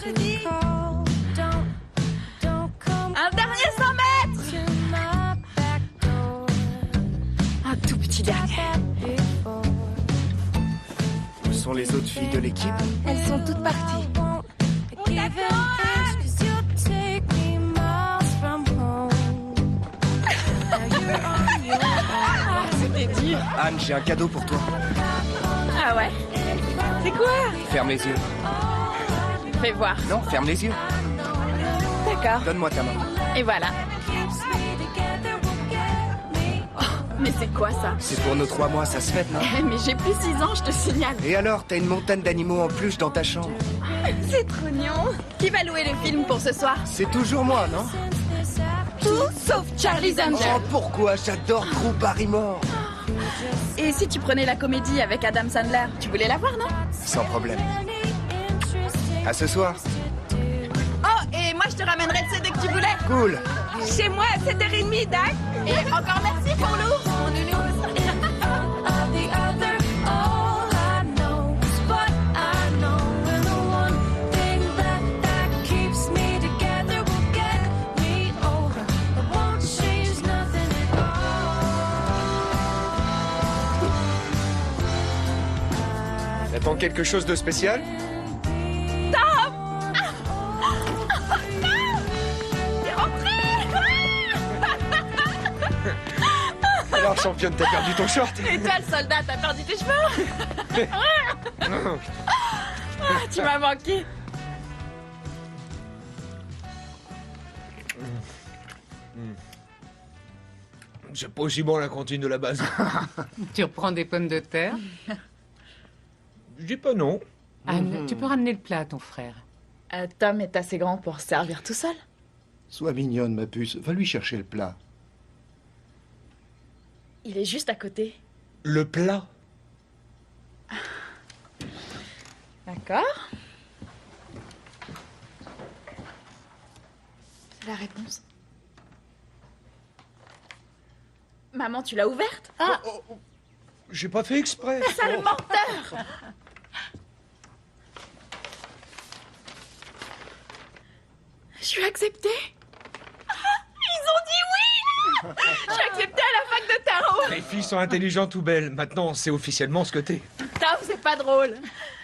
Freddy. Un dernier 100 mètres. Un tout petit dernier. Où sont les autres filles de l'équipe? Elles sont toutes parties. On t'attend. C'était dur. Anne, j'ai un cadeau pour toi. Ah ouais? C'est quoi? Ferme les yeux. Fais voir. Non, ferme les yeux. D'accord. Donne-moi ta main. Et voilà. Oh, mais c'est quoi ça? C'est pour nos 3 mois, ça se fête, non? Mais j'ai plus 6 ans, je te signale. Et alors, t'as une montagne d'animaux en peluche dans ta chambre? C'est trop mignon. Qui va louer le film pour ce soir? C'est toujours moi, non? Tout sauf Charlie's Angels. Oh, pourquoi? J'adore Drew Barrymore. Et si tu prenais la comédie avec Adam Sandler, tu voulais la voir, non? Sans problème. À ce soir. Oh, et moi je te ramènerai de dès que tu voulais. Cool. Chez moi à 7h30, Dac. Et encore merci pour l'ours, mon nounou. T'attends quelque chose de spécial? Alors, championne, t'as perdu ton short. Et toi, le soldat, t'as perdu tes cheveux? Ah, tu m'as manqué. C'est pas aussi bon la cantine de la base. Tu reprends des pommes de terre? Je dis pas non. Anne, tu peux ramener le plat à ton frère. Tom est assez grand pour se servir tout seul. Sois mignonne, ma puce. Va lui chercher le plat. Il est juste à côté. Le plat. D'accord. C'est la réponse. Maman, tu l'as ouverte? Ah, J'ai pas fait exprès. sale menteur! Je suis acceptée. Ils ont dit oui! Je suis acceptée à la fac de tarot. Les filles sont intelligentes ou belles. Maintenant, c'est officiellement ce que t'es. Tom, c'est pas drôle.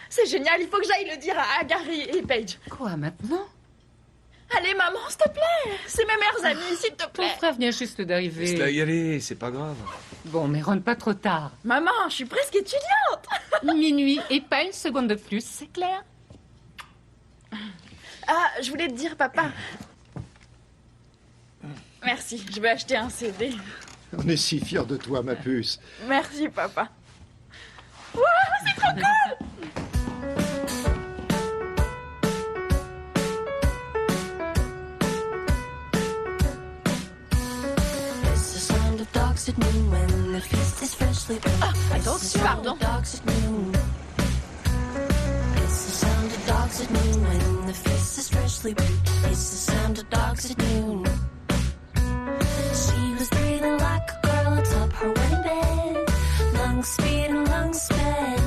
C'est génial, il faut que j'aille le dire à Gary et Paige. Quoi, maintenant? Allez, maman, s'il te plaît. C'est mes meilleurs amis, s'il te Ton plaît. frère vient juste d'arriver. Laisse-la y aller, c'est pas grave. Bon, mais rentre pas trop tard. Maman, je suis presque étudiante. Minuit et pas une seconde de plus, c'est clair? Ah, je voulais te dire, papa. Merci, je vais acheter un CD. On est si fiers de toi, ma puce. Merci, papa. Wouh, c'est trop cool! Ah, attention, pardon. She was breathing like a girl atop her wedding bed. Lungs speeding, lungs sped.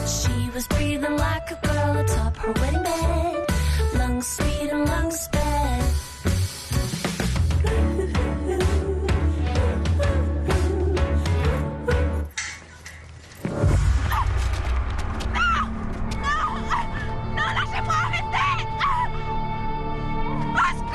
She was breathing like a girl atop her wedding bed. Lungs speeding, lungs sped. Non, lâchez-moi, arrêtez! Au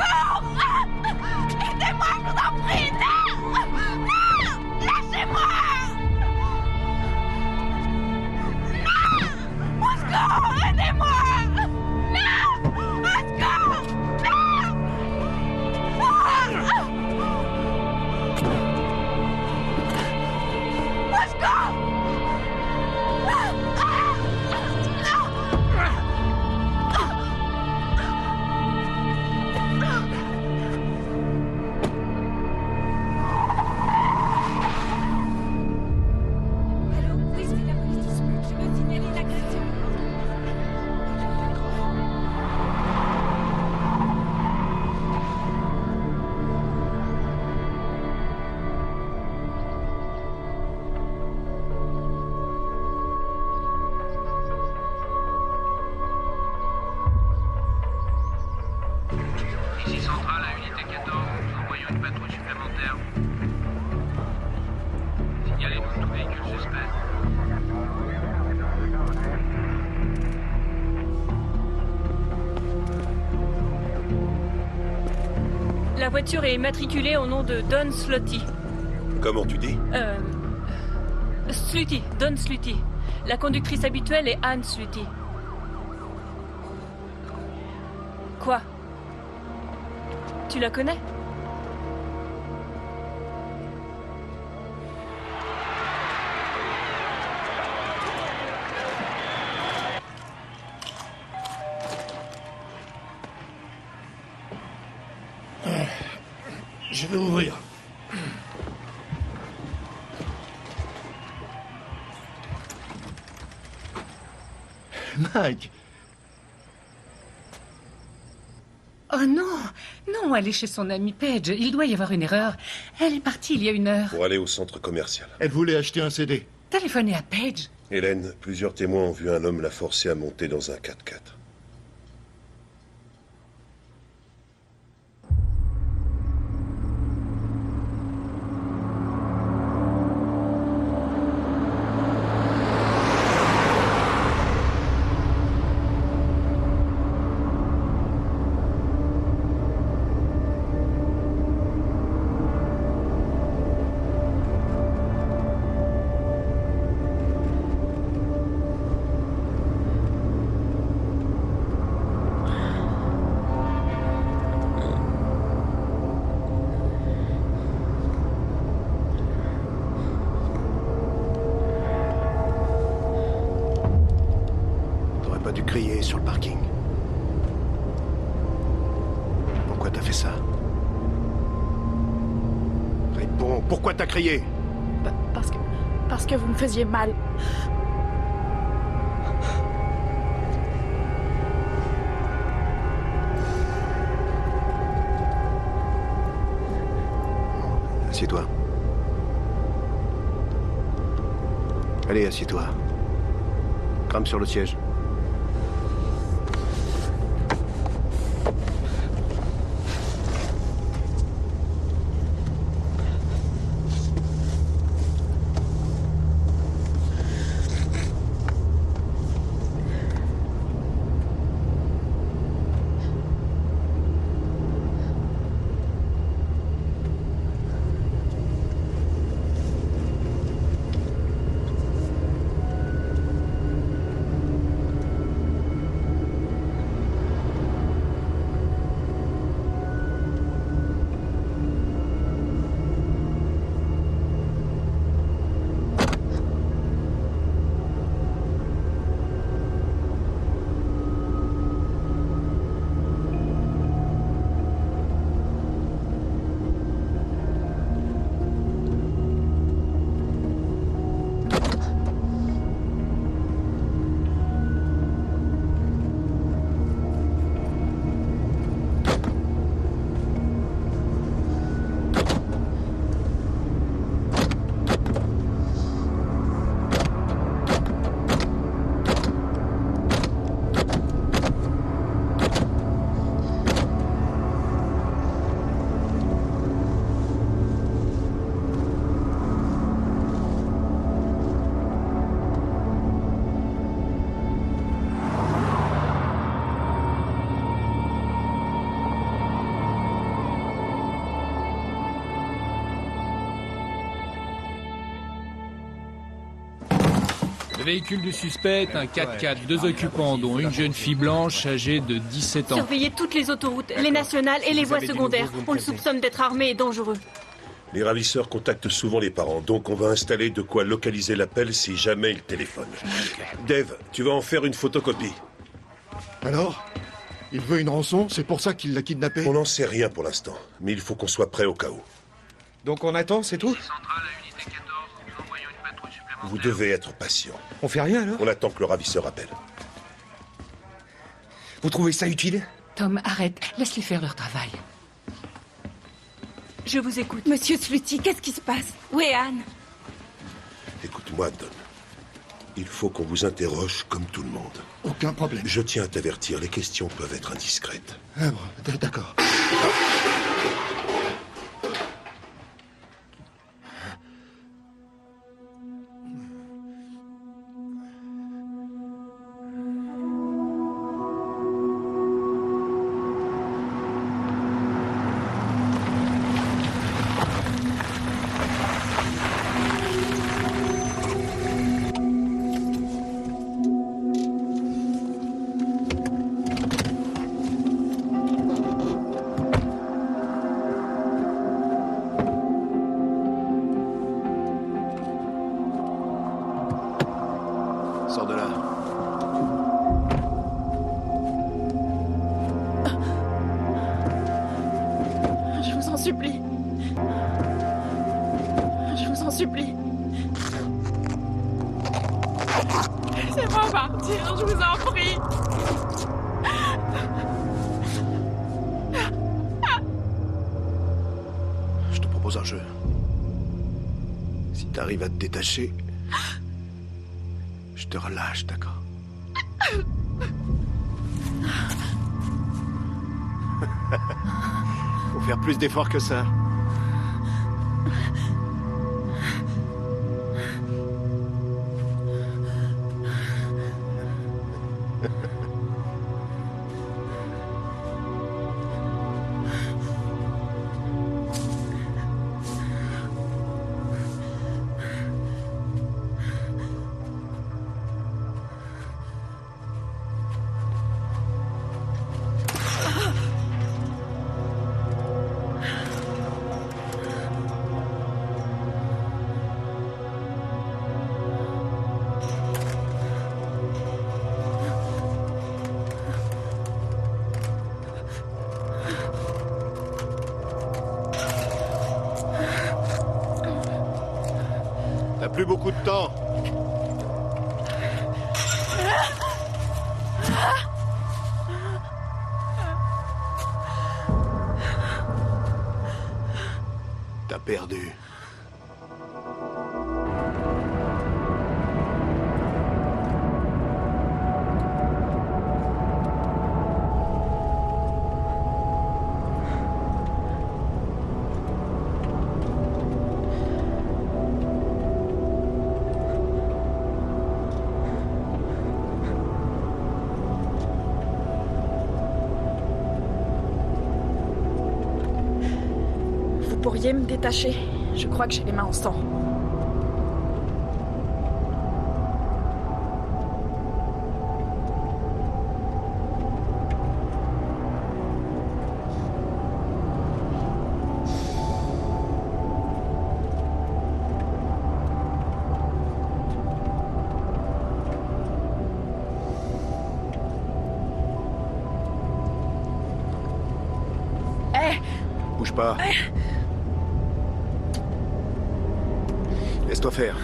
Ici Centrale à Unité 14, nous envoyons une patrouille supplémentaire. Signalez-nous tout véhicule suspect. La voiture est immatriculée au nom de Don Slutty. Comment tu dis? Slutty, Don Slutty. La conductrice habituelle est Anne Slutty. Quoi? Tu la connais? Je vais ouvrir. Mike, Oh non, non, elle est chez son amie Paige. Il doit y avoir une erreur. Elle est partie il y a 1 heure. Pour aller au centre commercial. elle voulait acheter un CD. Téléphonez à Paige. Hélène, plusieurs témoins ont vu un homme la forcer à monter dans un 4x4. T'aurais pas dû crier sur le parking. Pourquoi t'as fait ça? Réponds, pourquoi t'as crié? Parce que vous me faisiez mal. Assieds-toi. Allez, assieds-toi. Crame sur le siège. Le véhicule du suspect est un 4x4, 2 occupants, dont une jeune fille blanche âgée de 17 ans. Surveillez toutes les autoroutes, les nationales et les voies secondaires. On le soupçonne d'être armé et dangereux. Les ravisseurs contactent souvent les parents, donc on va installer de quoi localiser l'appel si jamais ils téléphonent. Dave, tu vas en faire une photocopie. Alors? Il veut une rançon? C'est pour ça qu'il l'a kidnappé? On n'en sait rien pour l'instant, mais il faut qu'on soit prêt au cas où. Donc on attend, c'est tout? Centrale à Unité 14, nous envoyons une patrouille supplémentaire. Vous devez être patient. On fait rien alors? On attend que le ravisseur appelle. Vous trouvez ça utile? Tom, arrête. Laisse-les faire leur travail. Je vous écoute. Monsieur Slutty, qu'est-ce qui se passe? Où est Anne? Écoute-moi, Don. Il faut qu'on vous interroge comme tout le monde. Aucun problème. Je tiens à t'avertir, les questions peuvent être indiscrètes. Ah bon, d'accord. Sors de là. Je vous en supplie. Je vous en supplie. Laissez-moi partir, je vous en prie. Je te propose un jeu. Si t'arrives à te détacher, je te relâche, d'accord? Faut faire plus d'efforts que ça. T'as plus beaucoup de temps. T'as perdu. Vous pourriez me détacher? Je crois que j'ai les mains en sang. Bouge pas. Laisse-toi faire.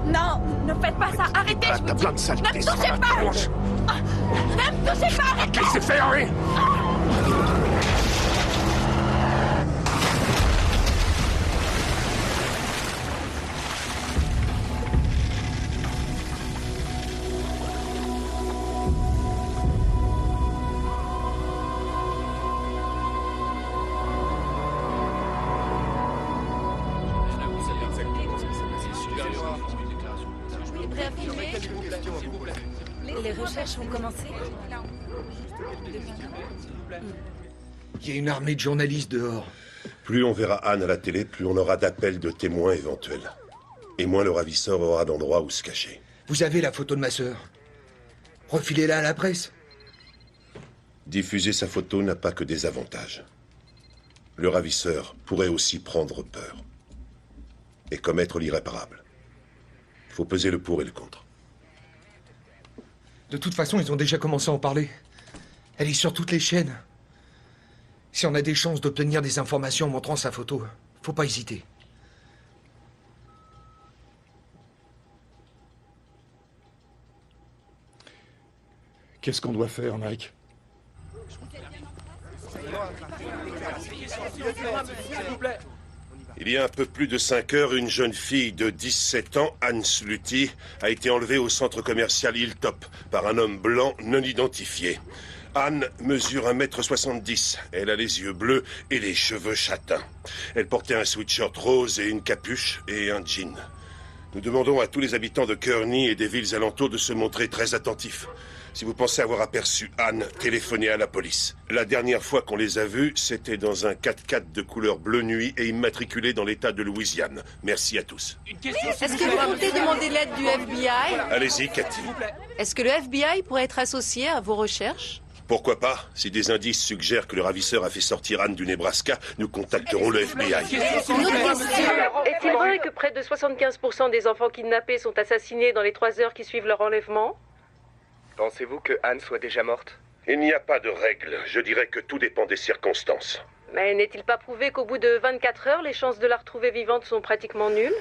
Non, ne faites pas ça. Arrêtez, je vous T'as dis. plein de saletés Ne me sur touchez la pas. tronche. Ne me touchez pas. Arrêtez. Laissez faire, oui. Les recherches ont commencé. Il y a une armée de journalistes dehors. Plus on verra Anne à la télé, plus on aura d'appels de témoins éventuels. Et moins le ravisseur aura d'endroits où se cacher. Vous avez la photo de ma sœur. Refilez-la à la presse. Diffuser sa photo n'a pas que des avantages. Le ravisseur pourrait aussi prendre peur. Et commettre l'irréparable. Il faut peser le pour et le contre. De toute façon, ils ont déjà commencé à en parler. Elle est sur toutes les chaînes. Si on a des chances d'obtenir des informations en montrant sa photo, faut pas hésiter. Qu'est-ce qu'on doit faire, Mike? Il y a un peu plus de 5 heures, une jeune fille de 17 ans, Anne Sluty, a été enlevée au centre commercial Hilltop par un homme blanc non identifié. Anne mesure 1m70. Elle a les yeux bleus et les cheveux châtains. Elle portait un sweatshirt rose et une capuche et un jean. Nous demandons à tous les habitants de Kearney et des villes alentours de se montrer très attentifs. Si vous pensez avoir aperçu Anne, téléphonez à la police. La dernière fois qu'on les a vus, c'était dans un 4x4 de couleur bleu nuit et immatriculé dans l'État de Louisiane. Merci à tous. Est-ce que vous comptez demander l'aide du FBI? Allez-y, Cathy. Est-ce que le FBI pourrait être associé à vos recherches? Pourquoi pas? Si des indices suggèrent que le ravisseur a fait sortir Anne du Nebraska, nous contacterons le FBI. Une autre question. Est-il vrai que près de 75% des enfants kidnappés sont assassinés dans les 3 heures qui suivent leur enlèvement? Pensez-vous que Anne soit déjà morte? Il n'y a pas de règle. Je dirais que tout dépend des circonstances. Mais n'est-il pas prouvé qu'au bout de 24 heures, les chances de la retrouver vivante sont pratiquement nulles?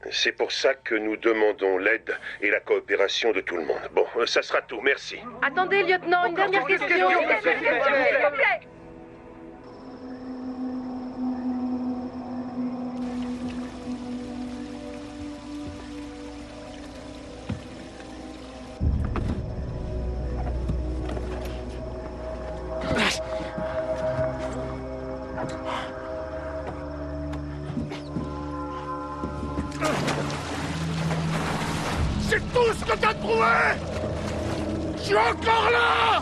C'est pour ça que nous demandons l'aide et la coopération de tout le monde. Bon, ça sera tout. Merci. Attendez, lieutenant, une dernière question. S'il vous plaît. C'est tout ce que t'as trouvé! Je suis encore là!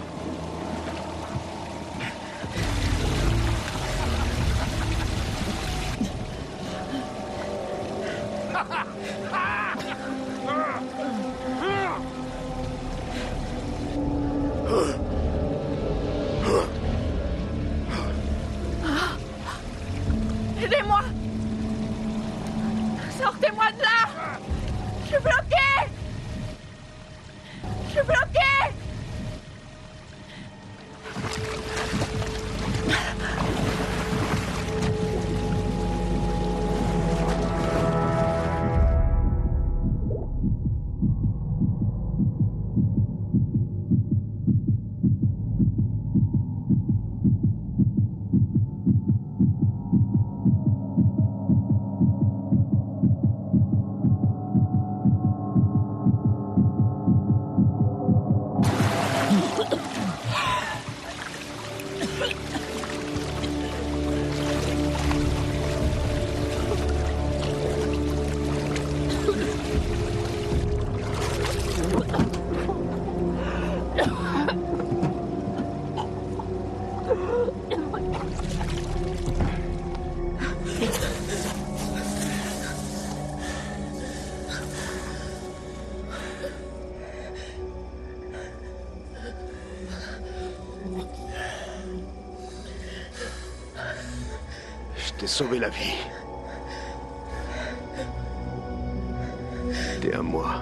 Aidez-moi! Sortez-moi de là! Je suis bloqué! Je suis bloqué! Je t'ai sauvé la vie. T'es à moi.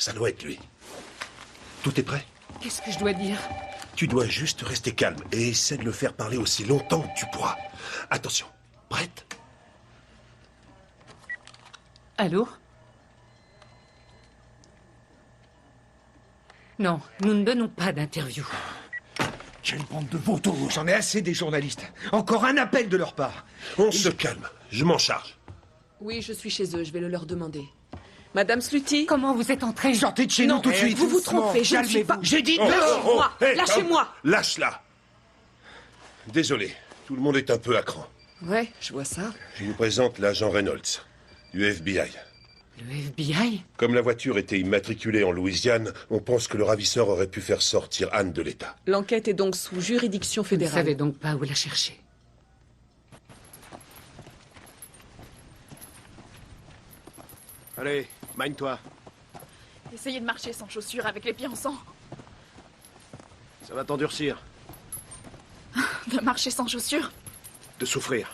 Ça doit être lui. Tout est prêt? Qu'est-ce que je dois dire? Tu dois juste rester calme et essaie de le faire parler aussi longtemps que tu pourras. Attention. Prête? Allô? Non, nous ne donnons pas d'interview. Quelle bande de vautours! J'en ai assez des journalistes. Encore un appel de leur part. On se calme. Je m'en charge. Oui, je suis chez eux, je vais le leur demander. Madame Sluty? Comment vous êtes entrée? Sortez de chez nous tout de suite. Vous vous trompez, je ne suis pas... J'ai dit Lâchez-moi! Hey, Lâchez-moi! Lâche-la. Désolé, tout le monde est un peu à cran. Ouais, je vois ça. Je vous présente l'agent Reynolds, du FBI. Le FBI? Comme la voiture était immatriculée en Louisiane, on pense que le ravisseur aurait pu faire sortir Anne de l'État. L'enquête est donc sous juridiction Vous ne fédérale. savez donc pas où la chercher. Allez, magne-toi. Essayez de marcher sans chaussures avec les pieds en sang. Ça va t'endurcir. De marcher sans chaussures? De souffrir.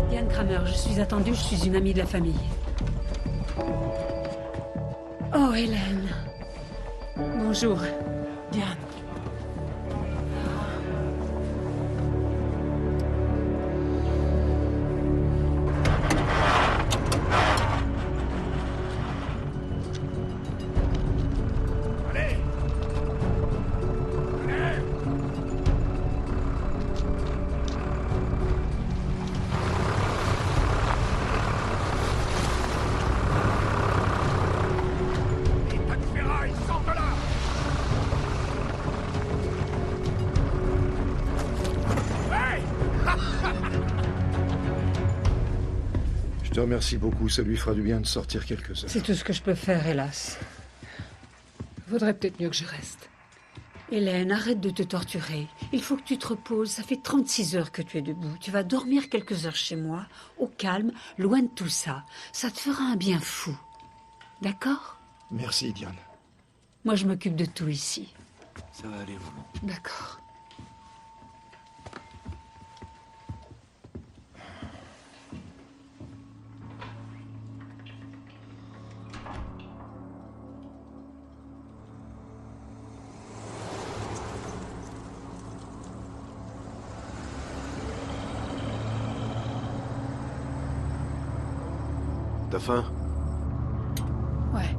Diane Kramer, je suis attendue, je suis une amie de la famille. Oh, Hélène. Bonjour, Diane. Je te remercie beaucoup, ça lui fera du bien de sortir quelques heures. C'est tout ce que je peux faire, hélas. vaudrait peut-être mieux que je reste. Hélène, arrête de te torturer. Il faut que tu te reposes. Ça fait 36 heures que tu es debout. Tu vas dormir quelques heures chez moi, au calme, loin de tout ça. Ça te fera un bien fou. D'accord? Merci, Diane. Moi, je m'occupe de tout ici. Ça va aller, maman. D'accord. T'as faim? Ouais.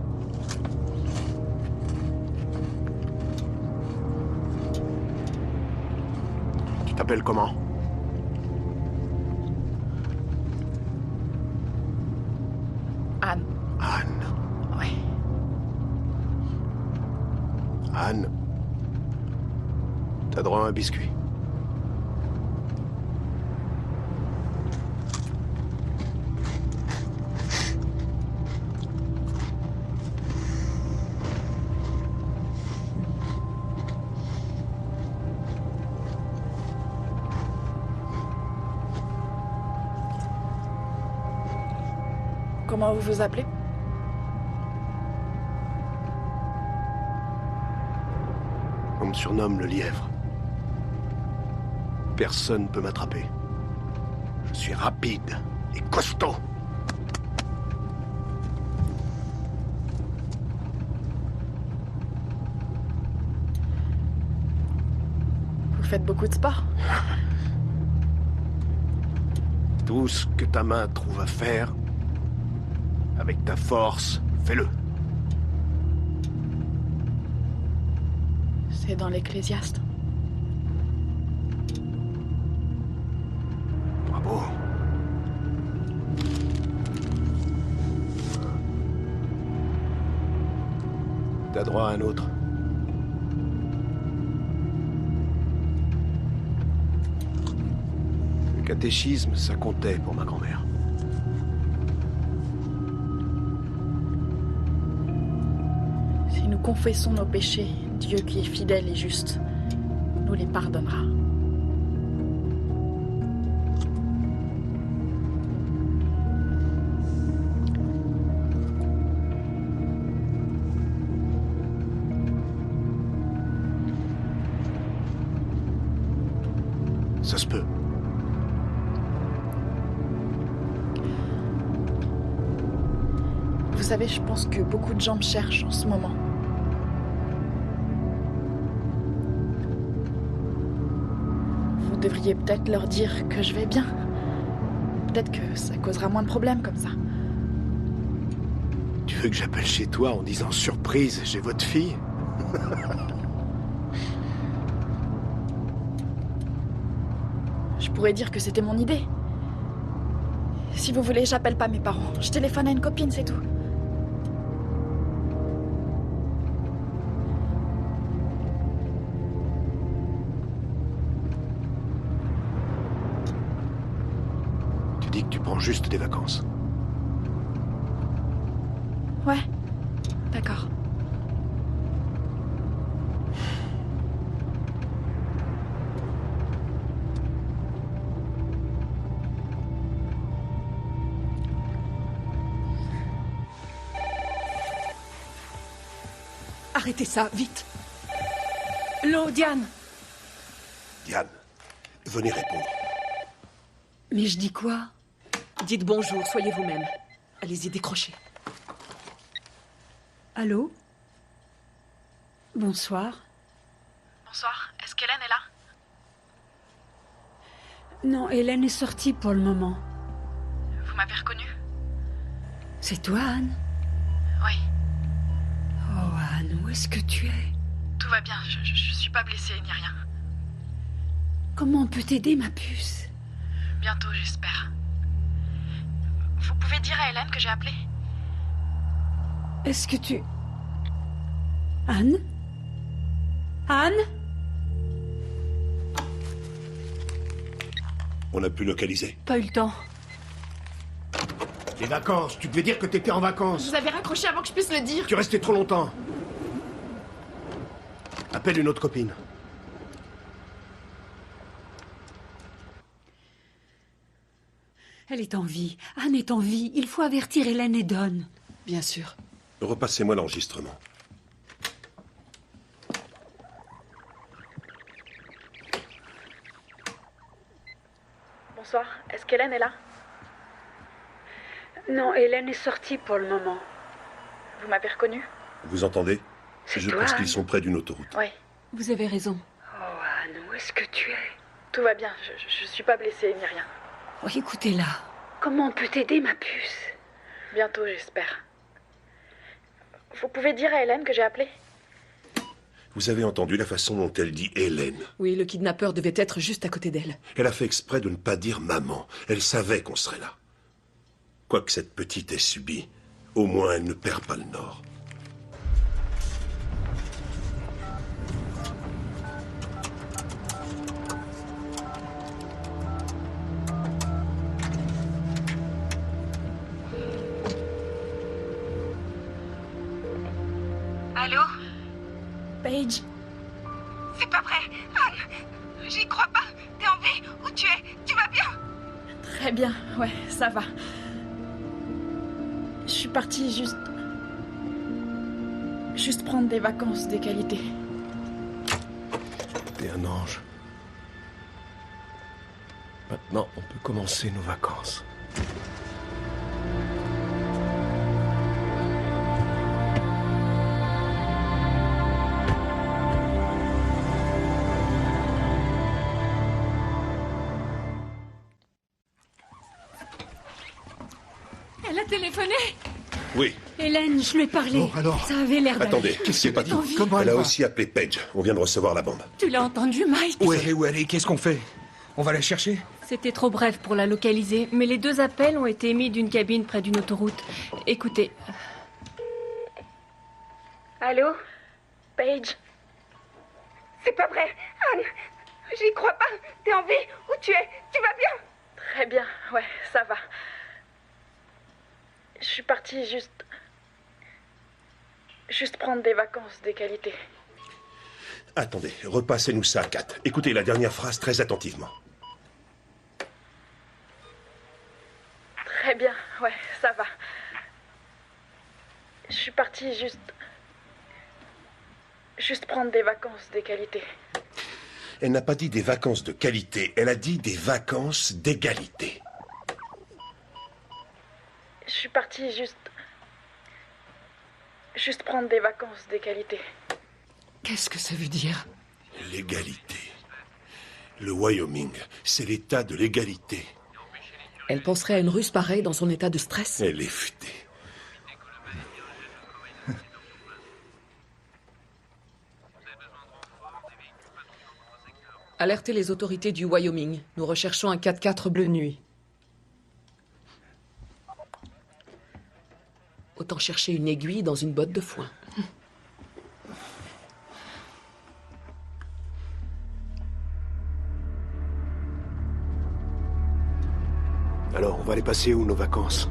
Tu t'appelles comment? Anne. Anne. Ouais. Anne. T'as droit à un biscuit. Comment vous vous appelez? On me surnomme le lièvre. Personne ne peut m'attraper. Je suis rapide et costaud. Vous faites beaucoup de sport? Tout ce que ta main trouve à faire, avec ta force, fais-le. C'est dans l'Ecclésiaste. T'as droit à un autre. Le catéchisme, ça comptait pour ma grand-mère. Si nous confessons nos péchés, Dieu qui est fidèle et juste nous les pardonnera. Ça se peut. Vous savez, je pense que beaucoup de gens me cherchent en ce moment. Vous devriez peut-être leur dire que je vais bien. Peut-être que ça causera moins de problèmes comme ça. Tu veux que j'appelle chez toi en disant surprise, j'ai votre fille? Je pourrais dire que c'était mon idée. Si vous voulez, j'appelle pas mes parents. Je téléphone à une copine, c'est tout. Tu dis que tu prends juste des vacances. Ouais, d'accord. Arrêtez ça, vite. L'eau, Diane. Diane, venez répondre. Mais je dis quoi? Dites bonjour, soyez vous-même. Allez-y, décrochez. Allô? Bonsoir. Bonsoir, est-ce qu'Hélène est là? Non, Hélène est sortie pour le moment. Vous m'avez reconnue? C'est toi, Anne? Oui. Oh, Anne, où est-ce que tu es? Tout va bien, je suis pas blessée ni rien. Comment on peut t'aider, ma puce? Bientôt, j'espère. Vous pouvez dire à Hélène que j'ai appelé? Est-ce que tu... Anne? Anne? On a pu localiser. Pas eu le temps. Les vacances, tu devais dire que t'étais en vacances. Vous avez raccroché avant que je puisse le dire. Tu restais trop longtemps. Appelle une autre copine. Elle est en vie. Anne est en vie. Il faut avertir Hélène et Don. Bien sûr. Repassez-moi l'enregistrement. Bonsoir, est-ce qu'Hélène est là? Non, Hélène est sortie pour le moment. Vous m'avez reconnue? Vous entendez? Je toi, pense Anne. qu'ils sont près d'une autoroute. Oui, Vous avez raison. Oh, Anne, où est-ce que tu es? tout va bien, je suis pas blessée ni rien. Oh, écoutez-la. Comment on peut t'aider, ma puce? Bientôt, j'espère. Vous pouvez dire à Hélène que j'ai appelé? Vous avez entendu la façon dont elle dit Hélène. Oui, le kidnappeur devait être juste à côté d'elle. Elle a fait exprès de ne pas dire maman. Elle savait qu'on serait là. Quoi que cette petite ait subi, au moins elle ne perd pas le nord. Allô? Paige? C'est pas vrai. Anne, j'y crois pas. T'es en vie. Où tu es? Tu vas bien? Très bien, ouais, ça va. Je suis partie juste prendre des vacances de qualité. T'es un ange. Maintenant, on peut commencer nos vacances. Elle a téléphoné. Oui, Hélène, je lui ai parlé. Bon, alors. Ça avait l'air d'aller. attendez, c'est pas tout. Comment Elle elle a va? aussi appelé Paige. On vient de recevoir la bombe. Tu l'as entendu, Mike? Où elle est? Qu'est-ce qu'on fait? On va la chercher? C'était trop bref pour la localiser, mais les 2 appels ont été émis d'une cabine près d'une autoroute. Écoutez. Allô? Paige? C'est pas vrai! Anne! J'y crois pas! T'es en vie? Où tu es? Tu vas bien? Très bien, ouais, ça va. Je suis partie juste prendre des vacances de qualité. Attendez, repassez-nous ça, Kat. Écoutez la dernière phrase très attentivement. Très bien, ouais, ça va. Je suis partie juste prendre des vacances de qualité. Elle n'a pas dit des vacances de qualité, elle a dit des vacances d'égalité. Je suis partie juste prendre des vacances de qualité. Qu'est-ce que ça veut dire? L'égalité. Le Wyoming, c'est l'état de l'égalité. Elle penserait à une Russe pareille dans son état de stress? Elle est futée. Alertez les autorités du Wyoming. Nous recherchons un 4x4 bleu nuit. Autant chercher une aiguille dans une botte de foin. Alors, on va les passer où, nos vacances?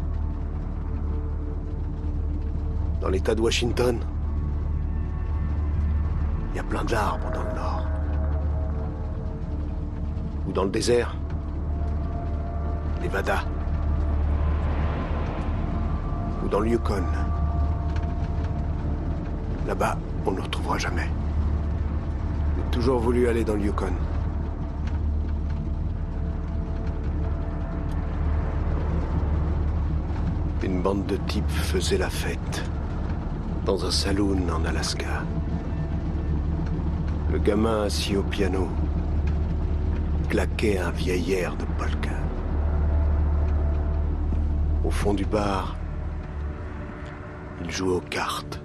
Dans l'État de Washington? Il y a plein d'arbres dans le nord. Ou dans le désert? Nevada? Ou dans le Yukon? Là-bas, on ne le retrouvera jamais. J'ai toujours voulu aller dans le Yukon. Une bande de types faisait la fête dans un saloon en Alaska. Le gamin assis au piano claquait un vieil air de polka. Au fond du bar, il jouait aux cartes.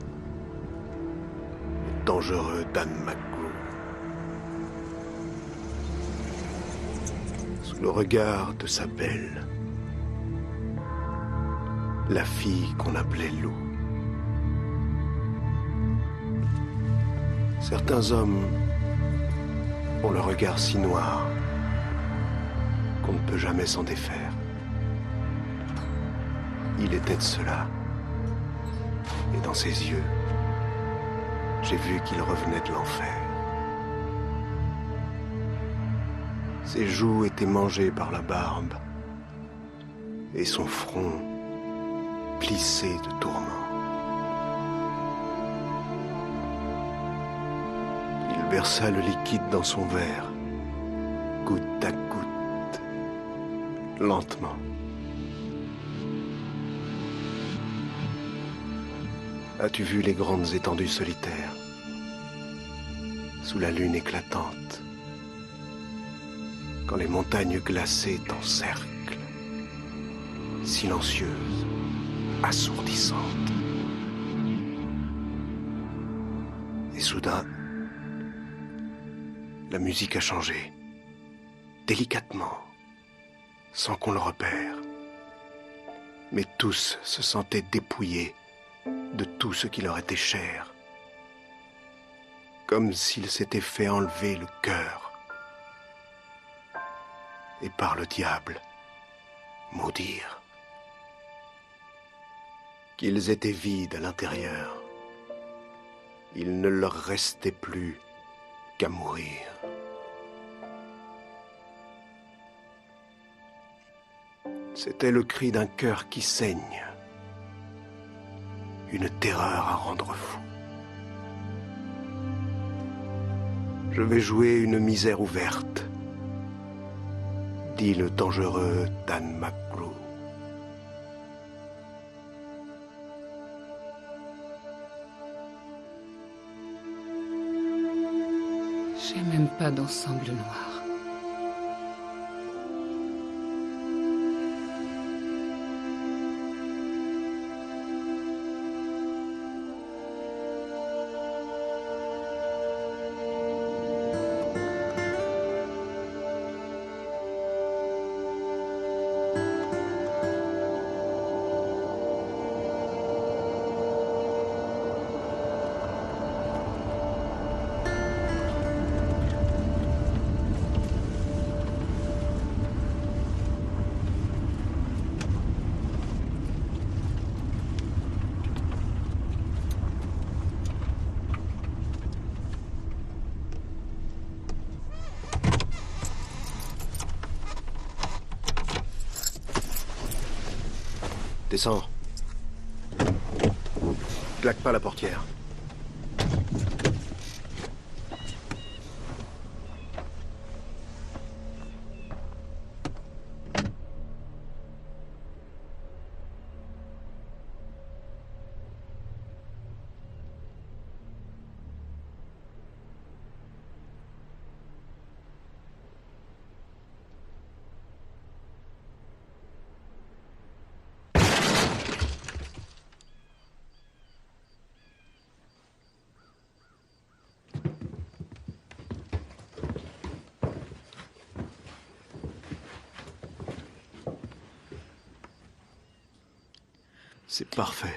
Le dangereux Dan McGrew. Sous le regard de sa belle, la fille qu'on appelait Lou. Certains hommes ont le regard si noir qu'on ne peut jamais s'en défaire. Il était de cela. Et dans ses yeux, j'ai vu qu'il revenait de l'enfer. Ses joues étaient mangées par la barbe et son front plissé de tourments. Il versa le liquide dans son verre, goutte à goutte, lentement. As-tu vu les grandes étendues solitaires, sous la lune éclatante, quand les montagnes glacées t'encerclent, silencieuses, assourdissantes. Et soudain, la musique a changé, délicatement, sans qu'on le repère. Mais tous se sentaient dépouillés de tout ce qui leur était cher, comme s'ils s'étaient fait enlever le cœur et par le diable maudire. Qu'ils étaient vides à l'intérieur. Il ne leur restait plus qu'à mourir. C'était le cri d'un cœur qui saigne. Une terreur à rendre fou. Je vais jouer une misère ouverte, dit le dangereux Dan McGrew. J'ai même pas d'ensemble noir. Descends. Claque pas la portière. C'est parfait.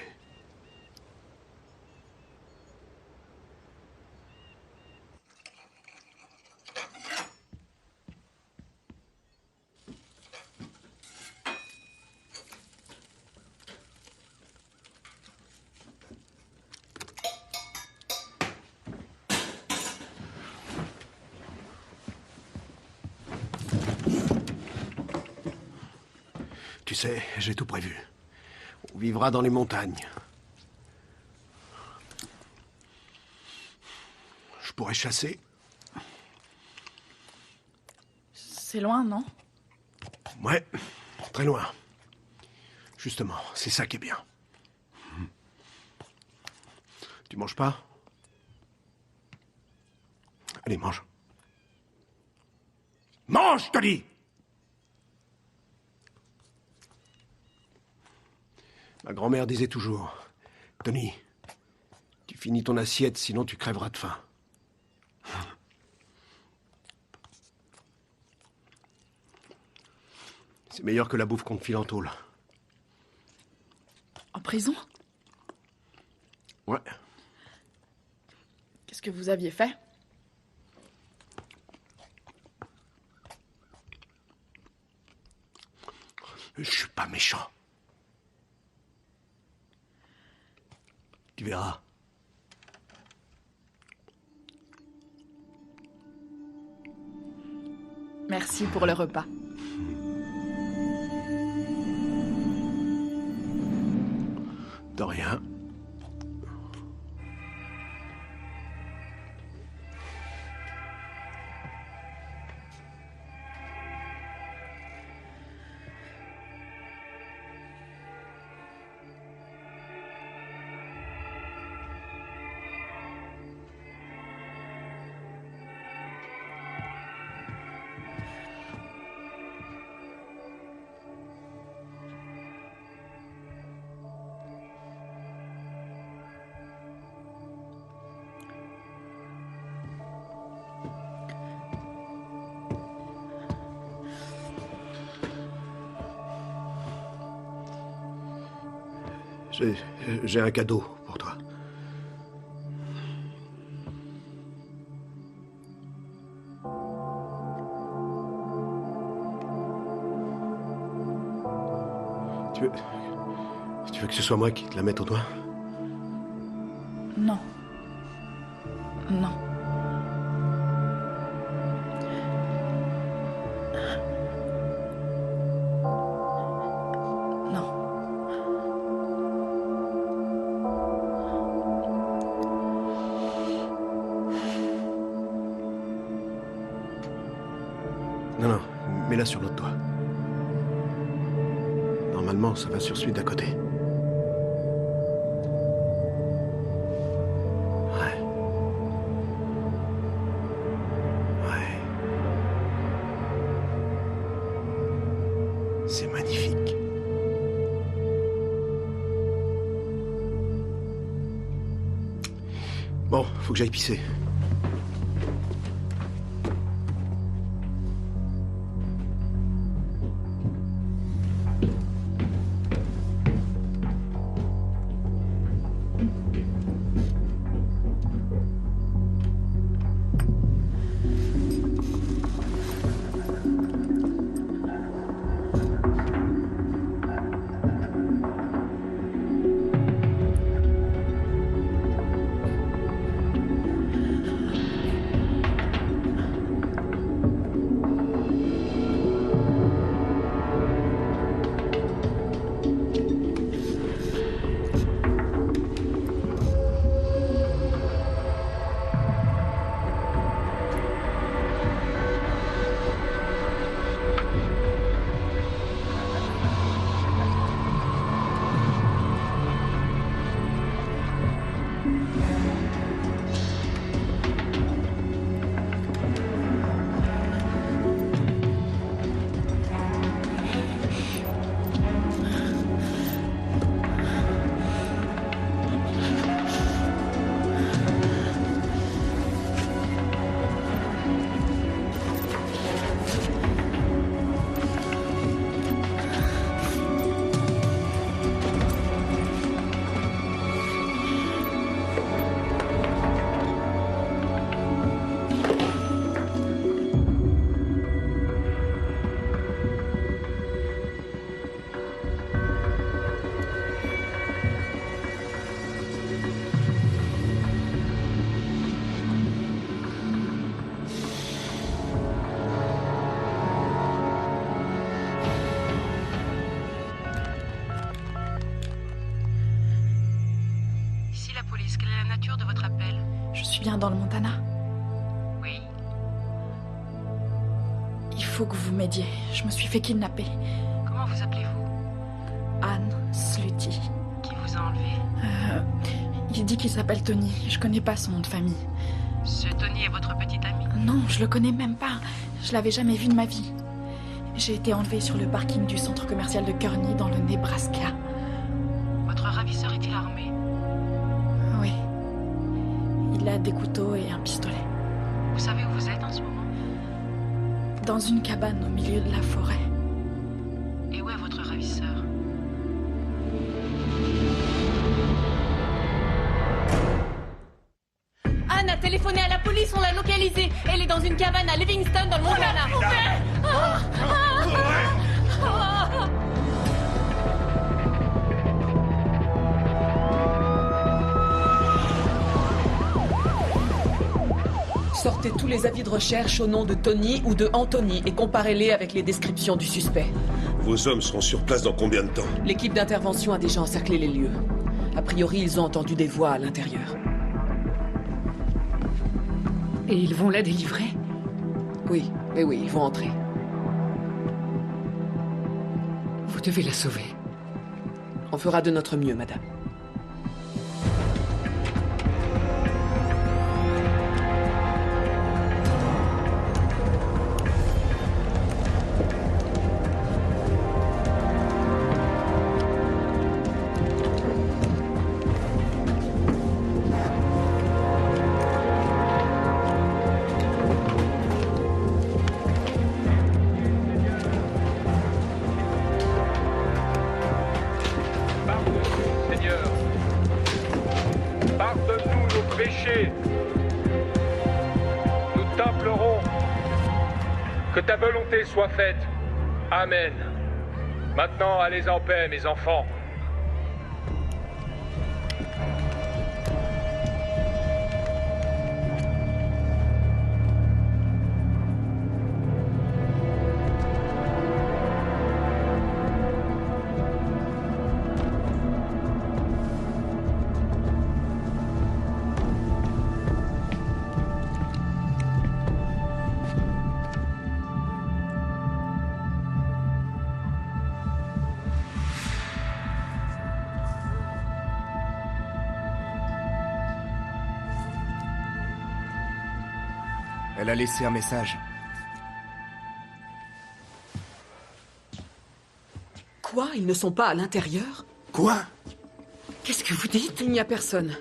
Tu sais, j'ai tout prévu. On vivra dans les montagnes. Je pourrais chasser. C'est loin, non? Ouais, très loin. Justement, c'est ça qui est bien. Tu manges pas? Allez, mange. Mange, je te dis! Ma grand-mère disait toujours, Tony, tu finis ton assiette, sinon tu crèveras de faim. C'est meilleur que la bouffe qu'on te file en tôle. En prison? Ouais. Qu'est-ce que vous aviez fait? Je suis pas méchant. Tu verras. Merci pour le repas. De rien. J'ai un cadeau pour toi. Tu veux que ce soit moi qui te la mette au doigt? Non. Non. Non, mets-la sur l'autre doigt. Normalement, ça va sur celui d'à côté. Ouais. Ouais. C'est magnifique. Bon, faut que j'aille pisser. suis bien dans le Montana? Oui. Il faut que vous m'aidiez. Je me suis fait kidnapper. Comment vous appelez-vous? Anne Slutty. Qui vous a enlevé? Il dit qu'il s'appelle Tony. Je connais pas son nom de famille. Ce Tony est votre petit ami? Non, je le connais même pas. Je l'avais jamais vu de ma vie. J'ai été enlevée sur le parking du centre commercial de Kearney dans le Nebraska. Votre ravisseur est-il armé? Oui. Il a des couteaux et un pistolet. Vous savez où vous êtes en ce moment? Dans une cabane au milieu de la forêt. Et où est votre ravisseur? Anne a téléphoné à la police, on l'a localisée. Elle est dans une cabane à Livingston dans le Montana. Sortez tous les avis de recherche au nom de Tony ou de Anthony et comparez-les avec les descriptions du suspect. Vos hommes seront sur place dans combien de temps? L'équipe d'intervention a déjà encerclé les lieux. A priori, ils ont entendu des voix à l'intérieur. Et ils vont la délivrer? Oui, ils vont entrer. Vous devez la sauver. On fera de notre mieux, madame. Que ta volonté soit faite. Amen. Maintenant, allez en paix, mes enfants. Elle a laissé un message. Quoi? Ils ne sont pas à l'intérieur? Quoi? Qu'est-ce que vous dites? Il n'y a personne.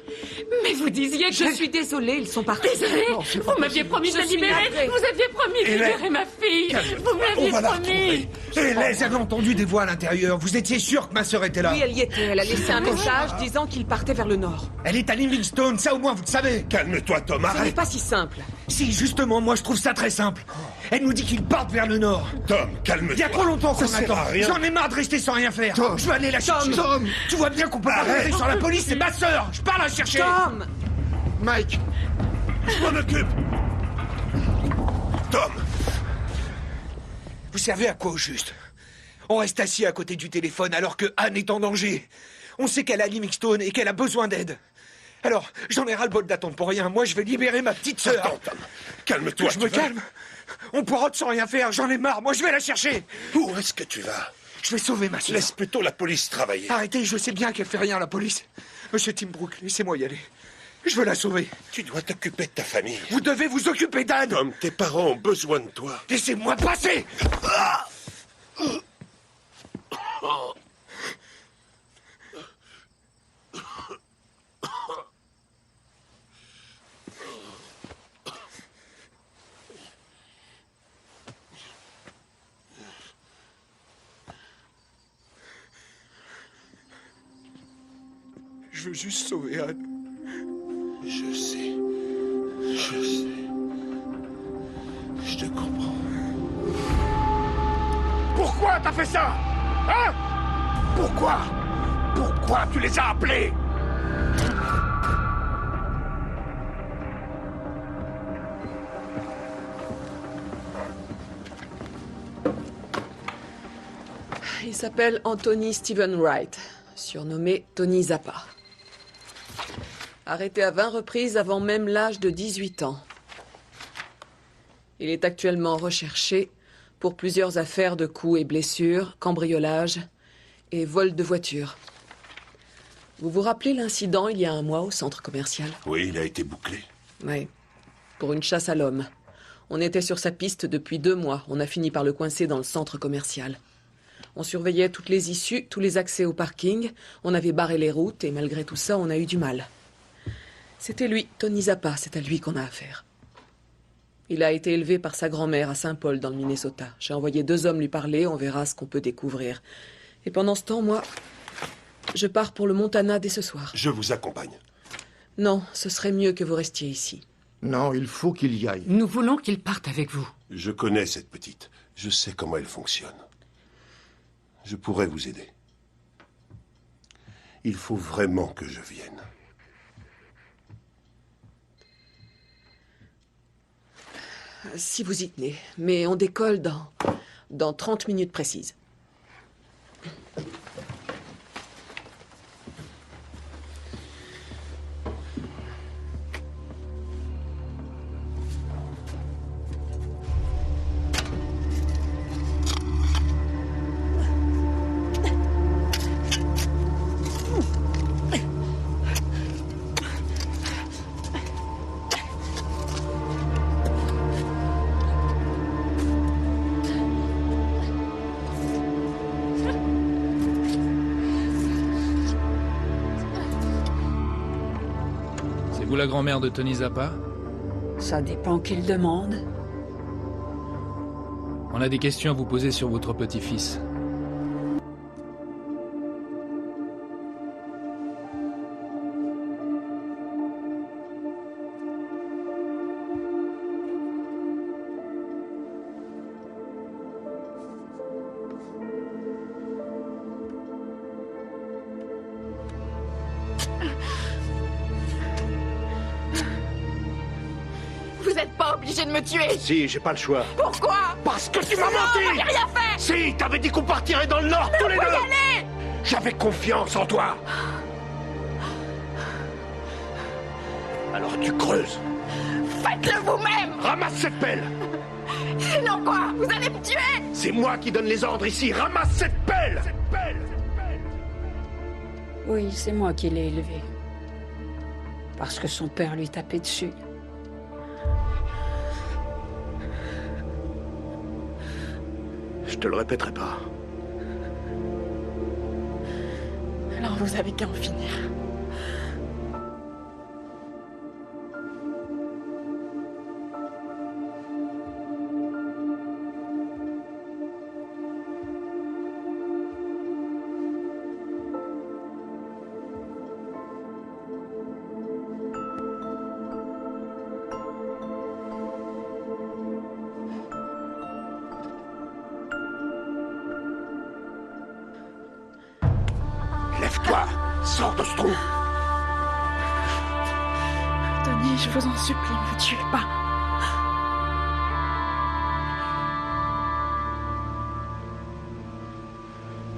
Mais vous disiez que... Je suis désolée, ils sont partis. Désolée? Vous m'aviez promis de la libérer. Vous aviez promis de libérer ma fille. Vous m'aviez promis. Hélène avait entendu des voix à l'intérieur. Vous étiez sûr que ma sœur était là? Oui, elle y était. Elle a laissé un message disant qu'il partait vers le nord. Elle est à Livingstone, ça au moins vous le savez. Calme-toi, Tom, Ce n'est arrête. pas si simple. Si, justement, moi je trouve ça très simple. Elle nous dit qu'ils partent vers le nord. Tom, calme-toi. Il y a trop longtemps qu'on Ça sert attend. à rien. J'en ai marre de rester sans rien faire. Tom. Je veux aller la chercher. Tom. Tu vois bien qu'on peut pas compter sur la police, c'est ma sœur. Je pars la chercher. Tom. Mike. Je m'en occupe. Tom. Vous servez à quoi au juste? On reste assis à côté du téléphone alors que Anne est en danger. On sait qu'elle est à Livingstone et qu'elle a besoin d'aide. Alors, j'en ai ras-le-bol d'attendre pour rien. Moi, je vais libérer ma petite sœur. Attends, Tom. Calme-toi. Que je me calme. On pourra sans rien faire. J'en ai marre. Moi, je vais la chercher. Où est-ce que tu vas? Je vais sauver ma sœur. Laisse plutôt la police travailler. Arrêtez, je sais bien qu'elle fait rien, la police. Monsieur Timbrook, laissez-moi y aller. Je veux la sauver. Tu dois t'occuper de ta famille. Vous devez vous occuper d'Anne. Tom, tes parents ont besoin de toi. Laissez-moi passer. Je veux juste sauver Anne. Je sais. Je sais. Je te comprends. Pourquoi t'as fait ça? Hein? Pourquoi? Pourquoi tu les as appelés? Il s'appelle Anthony Stephen Wright, surnommé Tony Zappa. Arrêté à 20 reprises avant même l'âge de 18 ans. Il est actuellement recherché pour plusieurs affaires de coups et blessures, cambriolage et vol de voiture. Vous vous rappelez l'incident il y a un mois au centre commercial? Oui, il a été bouclé. Oui, pour une chasse à l'homme. On était sur sa piste depuis 2 mois. On a fini par le coincer dans le centre commercial. On surveillait toutes les issues, tous les accès au parking. On avait barré les routes et malgré tout ça, on a eu du mal. C'était lui, Tony Zappa, c'est à lui qu'on a affaire. Il a été élevé par sa grand-mère à Saint-Paul, dans le Minnesota. J'ai envoyé 2 hommes lui parler, on verra ce qu'on peut découvrir. Et pendant ce temps, moi, je pars pour le Montana dès ce soir. Je vous accompagne. Non, ce serait mieux que vous restiez ici. Non, il faut qu'il y aille. Nous voulons qu'il parte avec vous. Je connais cette petite. Je sais comment elle fonctionne. Je pourrais vous aider. Il faut vraiment que je vienne. Si vous y tenez. Mais on décolle dans 30 minutes précises. Vous la grand-mère de Tony Zappa? Ça dépend qu'il demande. On a des questions à vous poser sur votre petit-fils. Vous êtes pas obligé de me tuer. Si, j'ai pas le choix. Pourquoi? Parce que tu m'as Non, menti. j'ai rien fait. Si, t'avais dit qu'on partirait dans le Nord tous les On peut deux. y aller. J'avais confiance en toi. Alors tu creuses. Faites-le vous-même. Ramasse cette pelle. Sinon quoi? Vous allez me tuer. C'est moi qui donne les ordres ici. Ramasse cette pelle. Oui, c'est moi qui l'ai élevé. Parce que son père lui tapait dessus. Je te le répéterai pas. Alors vous avez qu'à en finir. Lève-toi. Sors de ce trou. Tony, je vous en supplie, ne me tuez pas.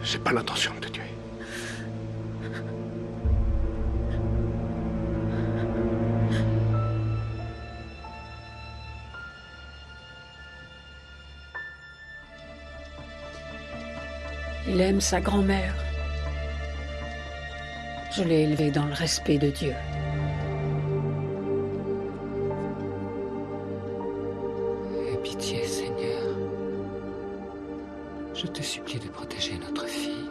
J'ai pas l'intention de te tuer. Il aime sa grand-mère. Je l'ai élevé dans le respect de Dieu. Aie pitié, Seigneur. Je te supplie de protéger notre fille.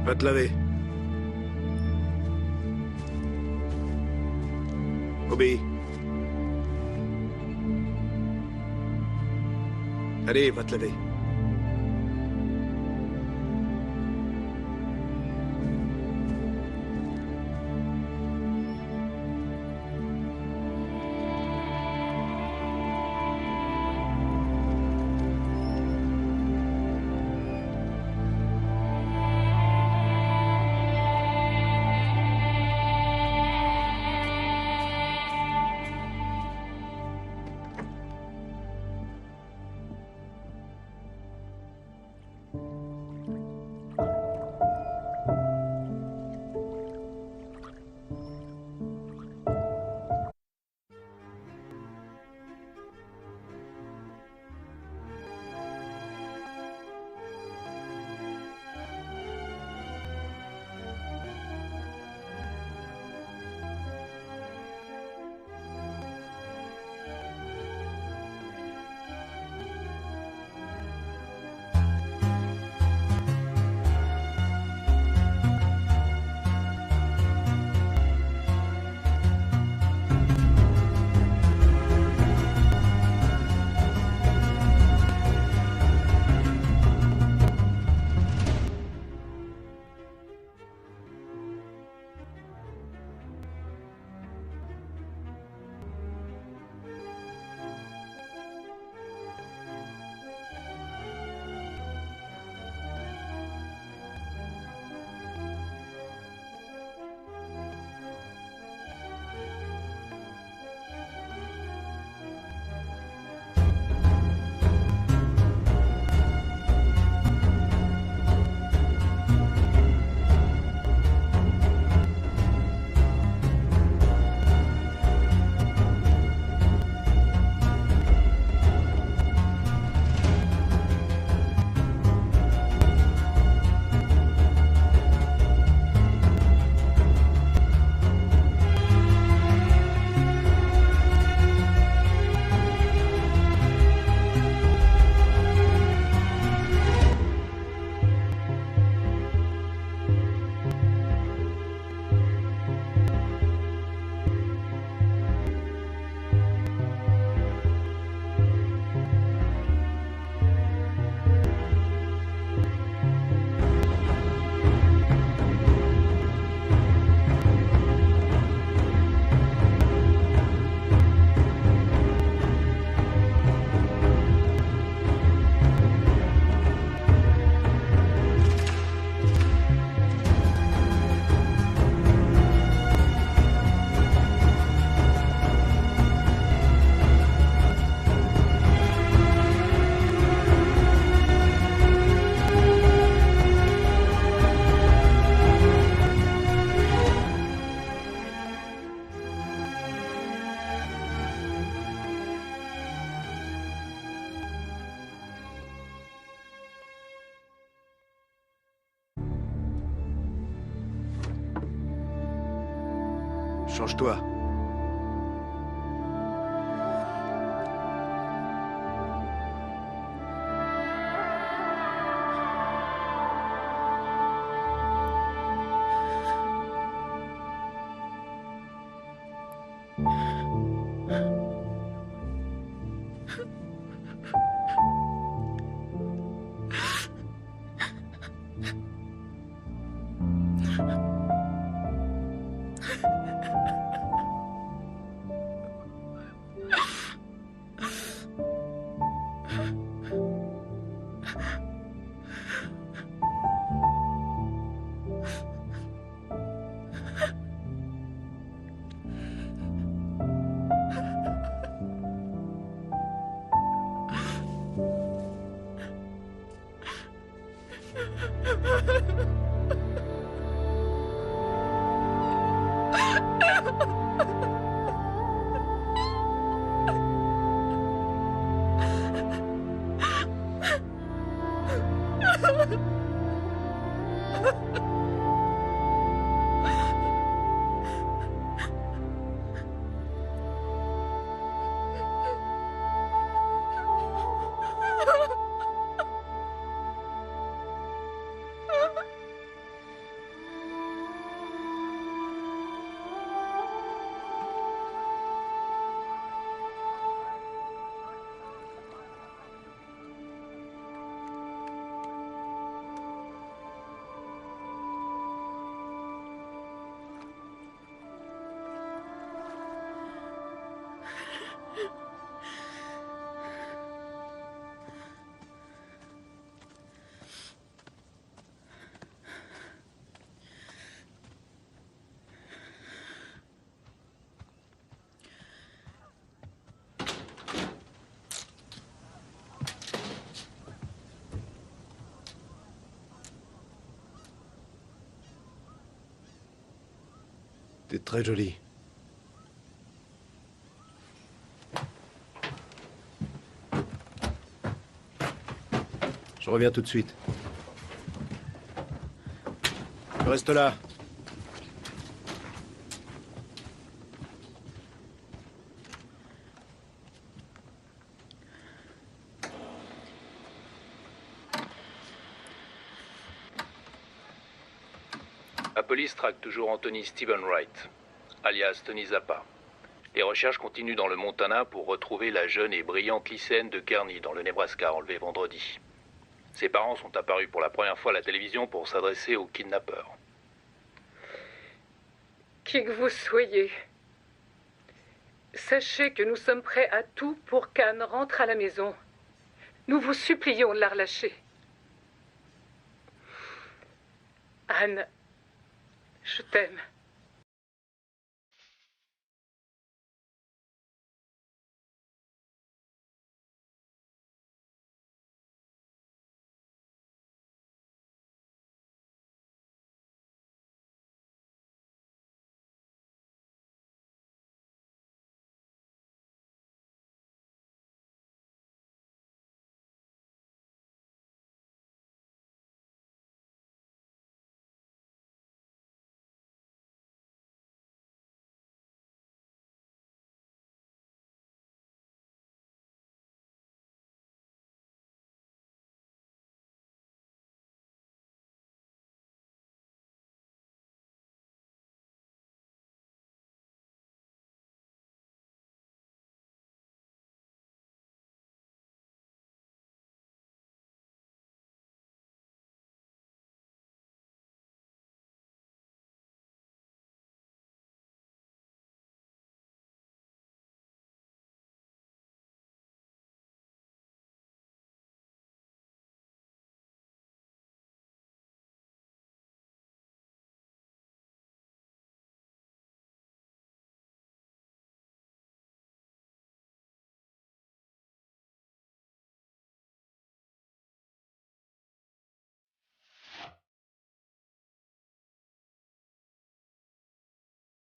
Va te laver. Obéis. Allez, va te laver. Change-toi. T'es très jolie. Je reviens tout de suite. Je reste là. La police traque toujours Anthony Stephen Wright, alias Tony Zappa. Les recherches continuent dans le Montana pour retrouver la jeune et brillante lycéenne de Kearney dans le Nebraska enlevée vendredi. Ses parents sont apparus pour la première fois à la télévision pour s'adresser aux kidnappeurs. Qui que vous soyez, sachez que nous sommes prêts à tout pour qu'Anne rentre à la maison. Nous vous supplions de la relâcher. Anne, je t'aime.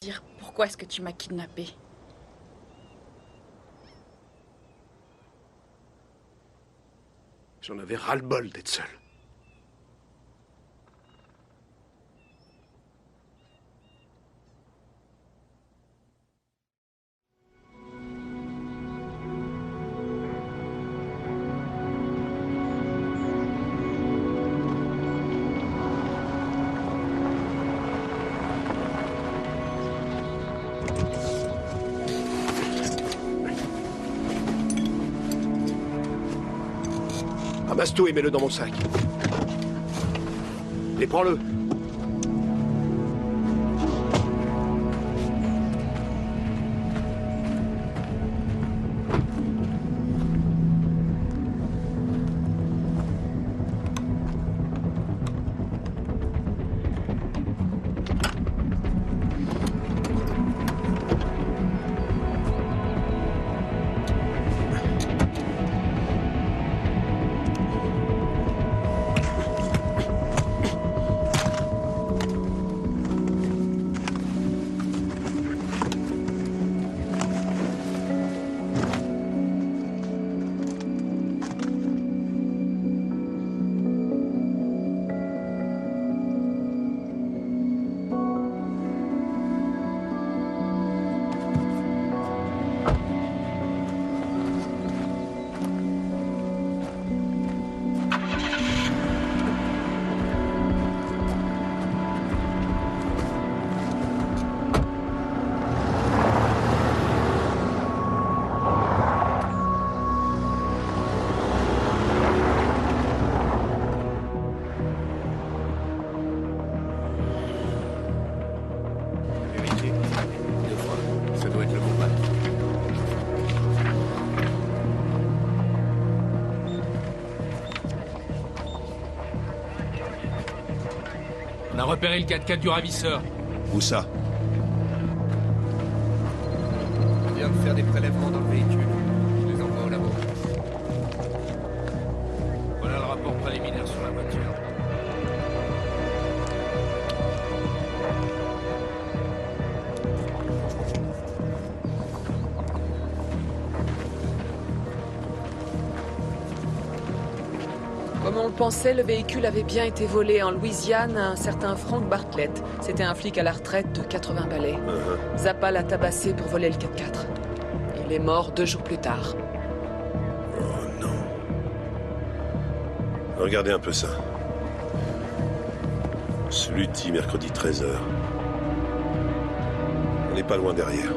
Dire pourquoi est-ce que tu m'as kidnappée? J'en avais ras-le-bol d'être seul. Ramasse tout et mets-le dans mon sac. Et prends-le. On a repéré le 4x4 du ravisseur. Où ça? On vient de faire des prélèvements dans le véhicule. Je les envoie au labo. Voilà le rapport préliminaire sur la voiture. Comme on le pensait, le véhicule avait bien été volé en Louisiane à un certain Frank Bartlett. C'était un flic à la retraite de 80 balais. Zappa l'a tabassé pour voler le 4x4. Il est mort 2 jours plus tard. Oh non. Regardez un peu ça. Sluty, mercredi 13h. On n'est pas loin derrière.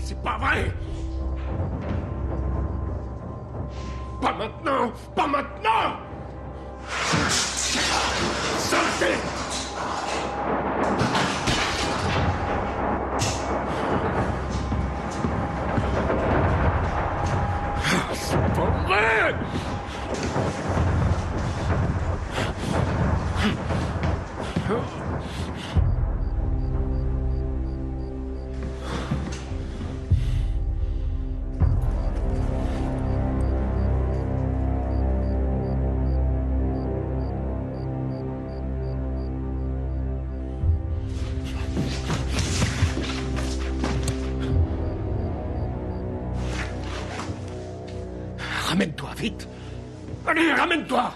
C'est pas vrai! Pas maintenant! Pas maintenant! Sortez! C'est pas vrai! Ramène-toi, vite! Allez, ramène-toi!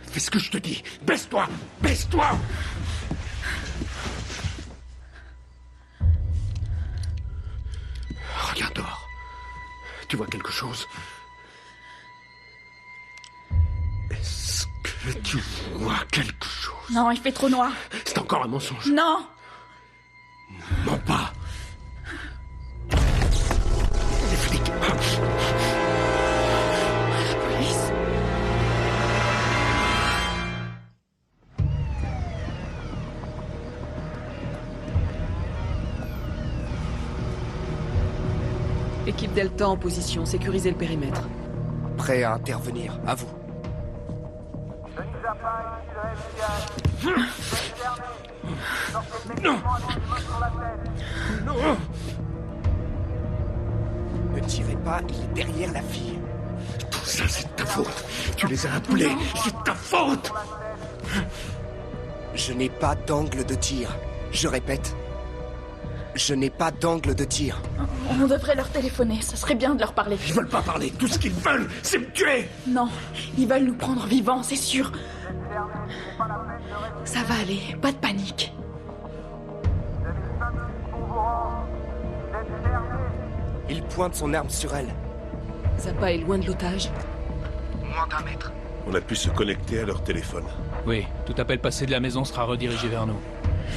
Fais ce que je te dis! Baisse-toi! Baisse-toi! Regarde dehors. Tu vois quelque chose? Est-ce que tu vois quelque chose? Non, il fait trop noir. C'est encore un mensonge. Non! Équipe Delta en position, sécurisez le périmètre. Prêt à intervenir, à vous. Non! Non! Ne tirez pas, il est derrière la fille. Tout ça, c'est ta faute. Tu les as appelés, c'est ta faute! Je n'ai pas d'angle de tir. Je répète. Je n'ai pas d'angle de tir. On devrait leur téléphoner, ça serait bien de leur parler. Ils veulent pas parler, tout ce qu'ils veulent, c'est me tuer! Non, ils veulent nous prendre vivants, c'est sûr. Ça va aller, pas de panique. Il pointe son arme sur elle. Zappa est loin de l'otage. Moins d'1 mètre. On a pu se connecter à leur téléphone. Oui, tout appel passé de la maison sera redirigé vers nous.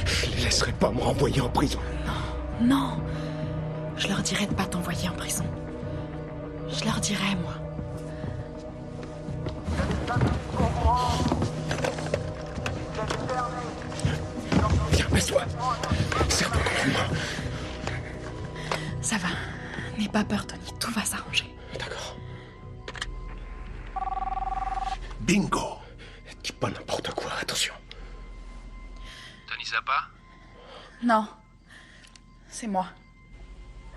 Je les laisserai pas me renvoyer en prison. Non, je leur dirai de pas t'envoyer en prison. Je leur dirai, moi. Viens, baisse-toi. Serre-toi contre moi. Ça va, n'aie pas peur, Tony, tout va s'arranger. D'accord. Bingo! Dis pas n'importe quoi, attention. Tony Zappa? Non, c'est moi.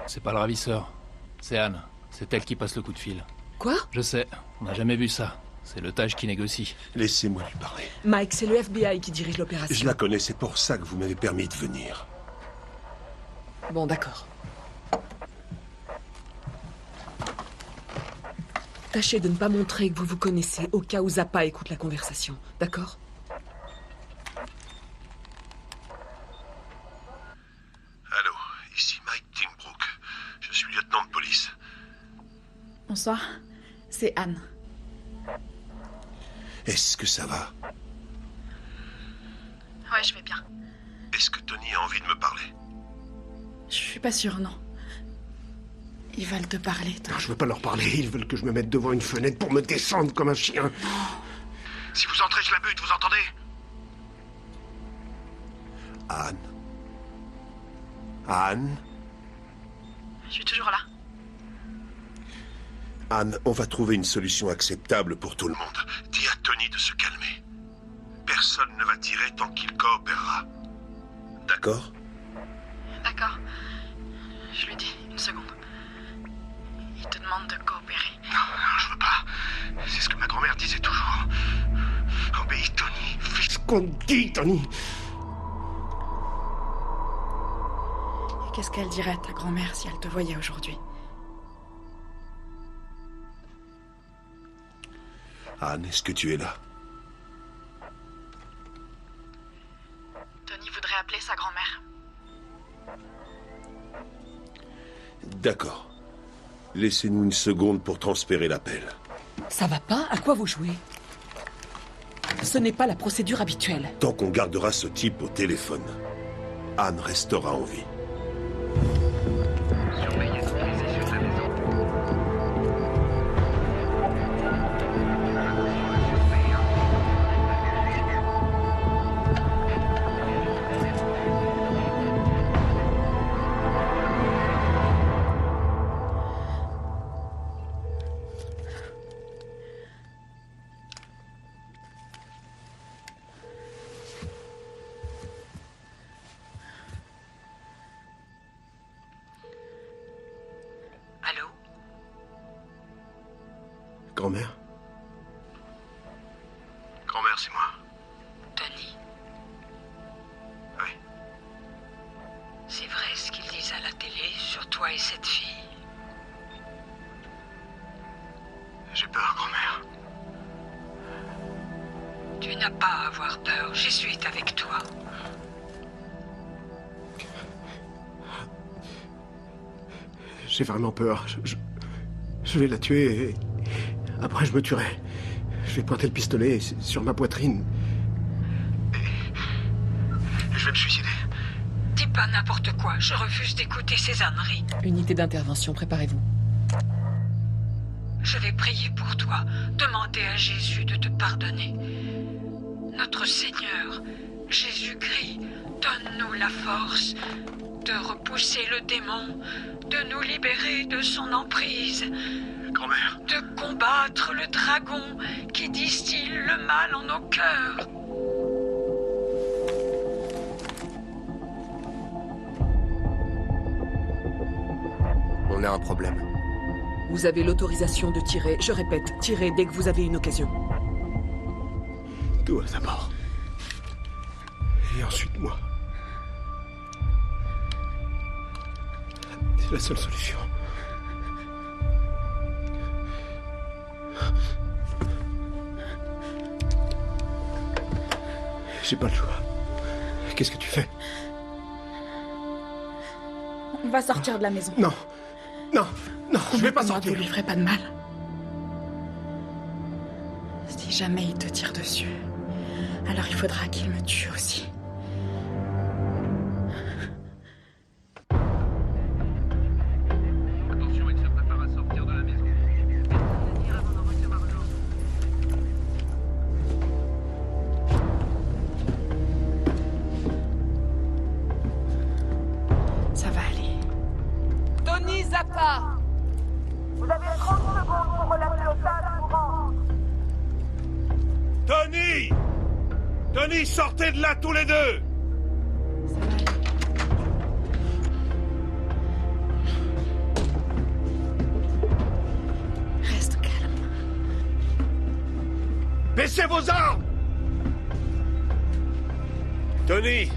C'est pas le ravisseur. C'est Anne. C'est elle qui passe le coup de fil. Quoi? Je sais, on n'a jamais vu ça. C'est l'otage qui négocie. Laissez-moi lui parler. Mike, c'est le FBI qui dirige l'opération. Je la connais, c'est pour ça que vous m'avez permis de venir. Bon, d'accord. Tâchez de ne pas montrer que vous vous connaissez au cas où Zappa écoute la conversation, d'accord? Allô, ici Mike Tingbrook. Je suis lieutenant de police. Bonsoir, c'est Anne. Est-ce que ça va? Ouais, je vais bien. Est-ce que Tony a envie de me parler? Je suis pas sûre, non. Ils veulent te parler, toi. Non, je veux pas leur parler. Ils veulent que je me mette devant une fenêtre pour me descendre comme un chien. Si vous entrez, je la bute, vous entendez? Anne? Anne? Je suis toujours là. Anne, on va trouver une solution acceptable pour tout le monde. Dis à Tony de se calmer. Personne ne va tirer tant qu'il coopérera. D'accord? D'accord. Je lui dis, une seconde. Il te demande de coopérer. Non, je veux pas. C'est ce que ma grand-mère disait toujours. Obéis, Tony. Fais ce qu'on te dit, Tony. Et qu'est-ce qu'elle dirait, ta grand-mère, si elle te voyait aujourd'hui? Anne, est-ce que tu es là? Tony voudrait appeler sa grand-mère. D'accord. Laissez-nous une seconde pour transférer l'appel. Ça va pas? À quoi vous jouez? Ce n'est pas la procédure habituelle. Tant qu'on gardera ce type au téléphone, Anne restera en vie. Surveillez toutes les issues de la maison. Allô? Grand-mère? Grand-mère, c'est moi. Tony? Oui. C'est vrai ce qu'ils disent à la télé sur toi et cette fille? J'ai peur, grand-mère. Tu n'as pas à avoir peur, Jésus est avec toi. J'ai vraiment peur. Je vais la tuer et après je me tuerai. Je vais pointer le pistolet sur ma poitrine. Et je vais me suicider. Dis pas n'importe quoi, je refuse d'écouter ces âneries. Unité d'intervention, préparez-vous. Je vais prier pour toi, demander à Jésus de te pardonner. Notre Seigneur, Jésus-Christ, donne-nous la force de repousser le démon, de nous libérer de son emprise. Grand-mère. De combattre le dragon qui distille le mal en nos cœurs. On a un problème. Vous avez l'autorisation de tirer. Je répète, tirez dès que vous avez une occasion. Toi d'abord. Et ensuite moi. C'est la seule solution. J'ai pas le choix. Qu'est-ce que tu fais? On va sortir de la maison. Non. Non. Non, je vais pas sortir. Vous lui ferez pas de mal. Si jamais il te tire dessus, alors il faudra qu'il me tue aussi. Attention, il se prépare à sortir de la maison. Ça va aller. Tony Zappa! Vous avez 30 secondes pour relâcher l'otage mourant. Tony! Tony, sortez de là tous les deux! Reste calme. Baissez vos armes! Tony,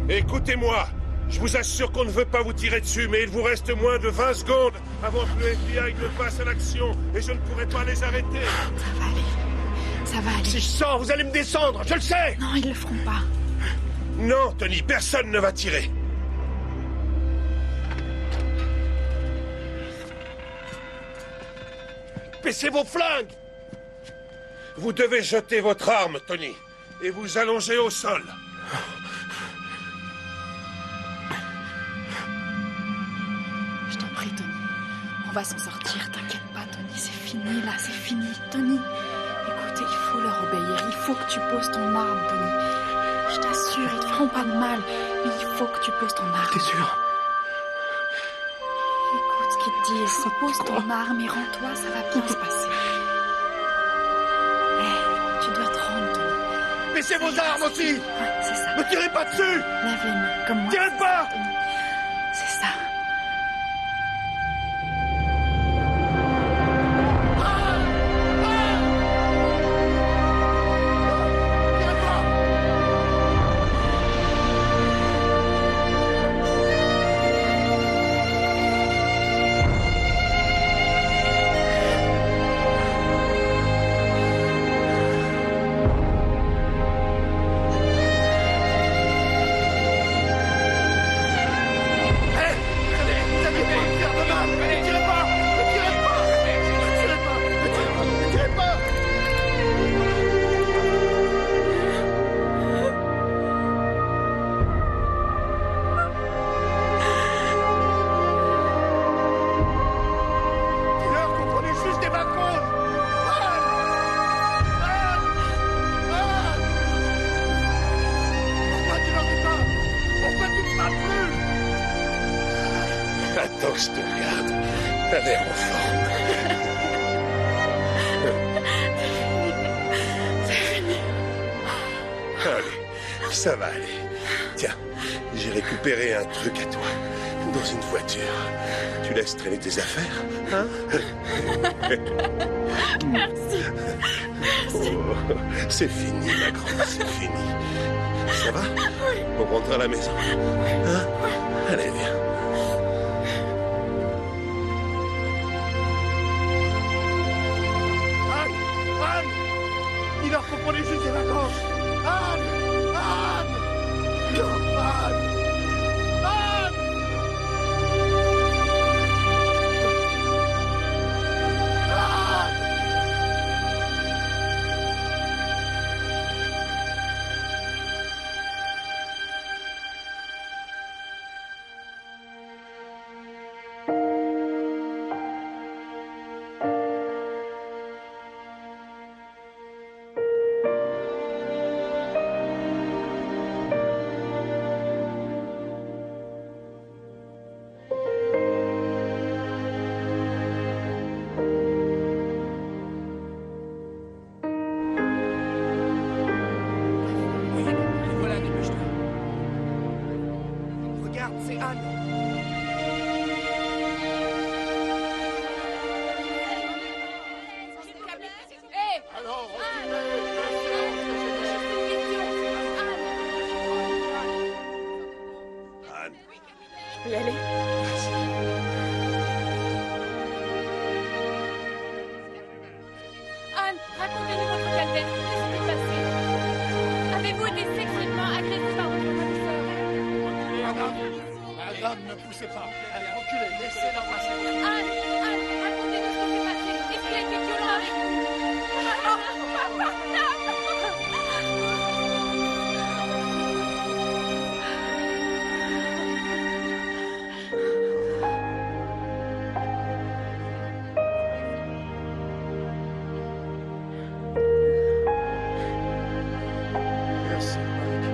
écoutez-moi. Je vous assure qu'on ne veut pas vous tirer dessus, mais il vous reste moins de 20 secondes avant que le FBI ne passe à l'action et je ne pourrai pas les arrêter. Ça va aller. Ça va aller. Si je sors, vous allez me descendre, je le sais! Non, ils le feront pas. Non, Tony, personne ne va tirer. Baissez vos flingues! Vous devez jeter votre arme, Tony, et vous allonger au sol. Je t'en prie, Tony. On va s'en sortir. T'inquiète pas, Tony. C'est fini, là. C'est fini. Tony, écoute, il faut leur obéir. Il faut que tu poses ton arme, Tony. Je t'assure, ils te feront pas de mal. Mais il faut que tu poses ton arme. T'es sûr? Écoute ce qu'ils te disent. Pose ton arme et rends-toi, ça va bien se passer. Tu dois te rendre, Tony. Baissez vos armes aussi! Ouais, c'est ça. Ne tirez pas dessus! Lève les mains, comme moi. Tirez pas! C'est ça. Attends, je te regarde. T'as l'air en forme. Allez, ça va aller. Tiens, j'ai récupéré un truc à toi. Dans une voiture. Tu laisses traîner tes affaires, hein? Merci. Oh, c'est fini, ma grande, c'est fini. Ça va? Oui. On rentre à la maison. Hein? Allez, viens. Anne! Il leur faut prendre juste des vacances! Anne! Anne! Non, Anne! Anne! peut y aller. Anne, racontez-nous votre calvaire. Qu'est-ce qui s'est passé? Avez-vous été sexuellement agressée par votre ravisseur? Madame, ne poussez pas. Allez, reculez, laissez-la passer. Anne, racontez-nous ce qui s'est passé. Est-ce qu'il a été violent avec vous? Merci, Mike.